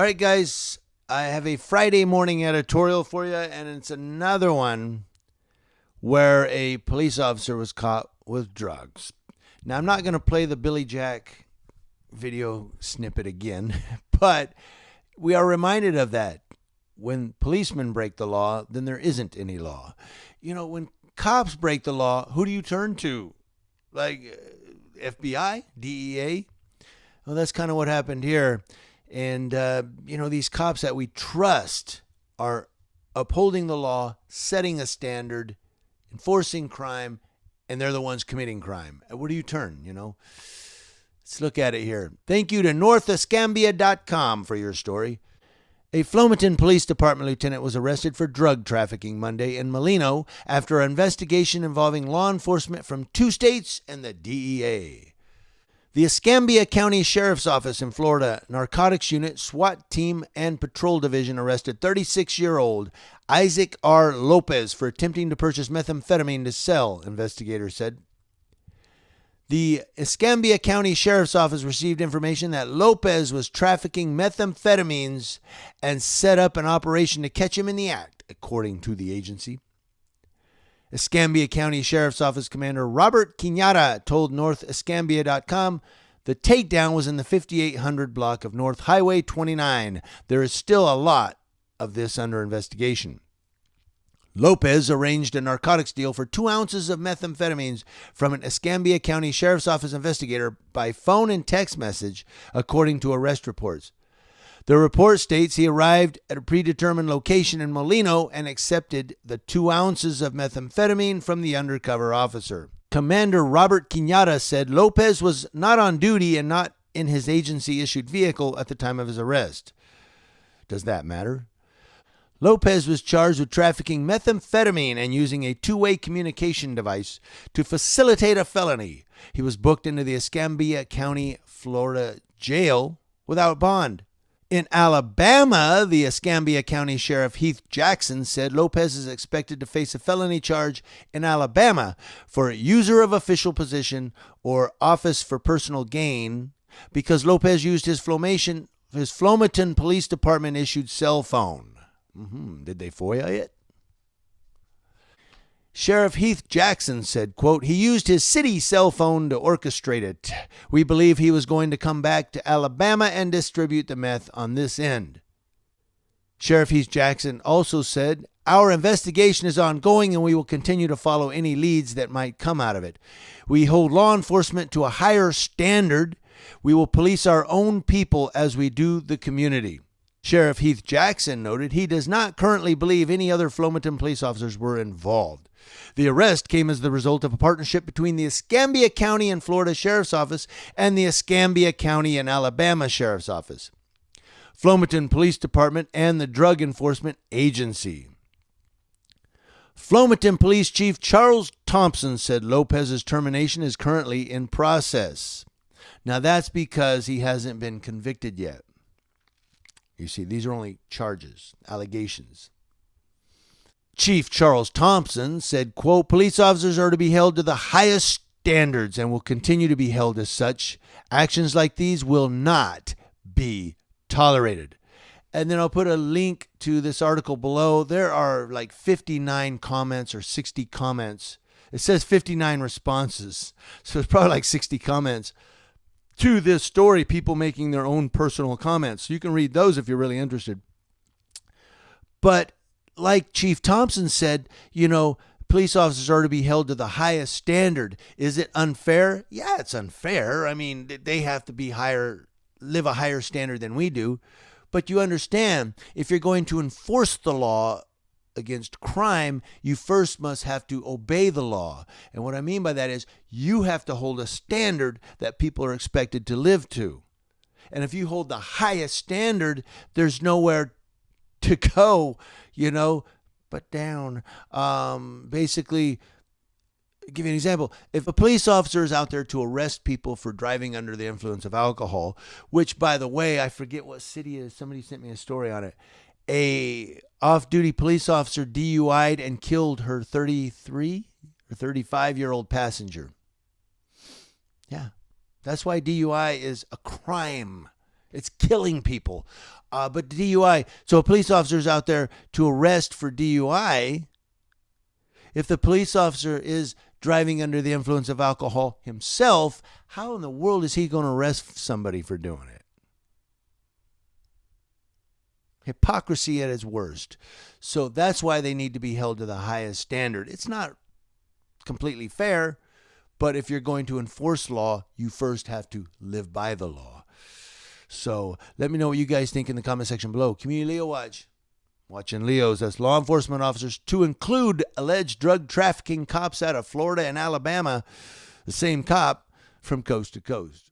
All right, guys, I have a Friday morning editorial for you, and it's another one where a police officer was caught with drugs. Now, I'm not going to play the Billy Jack video snippet again, but we are reminded of that. When policemen break the law, then there isn't any law. You know, when cops break the law, who do you turn to? Like FBI, DEA? Well, that's kind of what happened here. And, these cops that we trust are upholding the law, setting a standard, enforcing crime, and they're the ones committing crime. Where do you turn, Let's look at it here. Thank you to northescambia.com for your story. A Flomaton Police Department lieutenant was arrested for drug trafficking Monday in Molino after an investigation involving law enforcement from 2 states and the DEA. The Escambia County Sheriff's Office in Florida Narcotics Unit, SWAT Team, and Patrol Division arrested 36-year-old Isaac R. Lopez for attempting to purchase methamphetamine to sell, investigators said. The Escambia County Sheriff's Office received information that Lopez was trafficking methamphetamines and set up an operation to catch him in the act, according to the agency. Escambia County Sheriff's Office Commander Robert Quinata told NorthEscambia.com the takedown was in the 5800 block of North Highway 29. There is still a lot of this under investigation. Lopez arranged a narcotics deal for 2 ounces of methamphetamines from an Escambia County Sheriff's Office investigator by phone and text message, according to arrest reports. The report states he arrived at a predetermined location in Molino and accepted the 2 ounces of methamphetamine from the undercover officer. Commander Robert Quinata said Lopez was not on duty and not in his agency-issued vehicle at the time of his arrest. Does that matter? Lopez was charged with trafficking methamphetamine and using a 2-way communication device to facilitate a felony. He was booked into the Escambia County, Florida jail without bond. In Alabama, the Escambia County Sheriff Heath Jackson said Lopez is expected to face a felony charge in Alabama for user of official position or office for personal gain because Lopez used his Flomaton Police Department issued cell phone. Did they FOIA it? Sheriff Heath Jackson said, quote, he used his city cell phone to orchestrate it. We believe he was going to come back to Alabama and distribute the meth on this end. Sheriff Heath Jackson also said, our investigation is ongoing and we will continue to follow any leads that might come out of it. We hold law enforcement to a higher standard. We will police our own people as we do the community. Sheriff Heath Jackson noted he does not currently believe any other Flomaton police officers were involved. The arrest came as the result of a partnership between the Escambia County and Florida Sheriff's Office and the Escambia County and Alabama Sheriff's Office, Flomaton Police Department, and the Drug Enforcement Agency. Flomaton Police Chief Charles Thompson said Lopez's termination is currently in process. Now that's because he hasn't been convicted yet. You see, these are only charges, allegations. Chief Charles Thompson said, quote, police officers are to be held to the highest standards and will continue to be held as such. Actions like these will not be tolerated. And then I'll put a link to this article below. There are like 59 comments or 60 comments. It says 59 responses. So it's probably like 60 comments to this story, people making their own personal comments. You can read those if you're really interested. But like Chief Thompson said, police officers are to be held to the highest standard. Is it unfair? Yeah, it's unfair. I mean, they have to live a higher standard than we do. But you understand, if you're going to enforce the law against crime, you first must have to obey the law. And what I mean by that is you have to hold a standard that people are expected to live to. And if you hold the highest standard, there's nowhere to go, but down. Basically, I'll give you an example. If a police officer is out there to arrest people for driving under the influence of alcohol, which, by the way, I forget what city it is. Somebody sent me a story on it. A off-duty police officer DUI'd and killed her 33 or 35-year-old passenger. Yeah, that's why DUI is a crime It's killing people. But DUI, so a police officer is out there to arrest for DUI. If the police officer is driving under the influence of alcohol himself, how in the world is he going to arrest somebody for doing it? Hypocrisy at its worst. So that's why they need to be held to the highest standard. It's not completely fair, but if you're going to enforce law, you first have to live by the law. So let me know what you guys think in the comment section below. Community Leo Watch. Watching Leos, that's law enforcement officers, to include alleged drug trafficking cops out of Florida and Alabama, the same cop from coast to coast.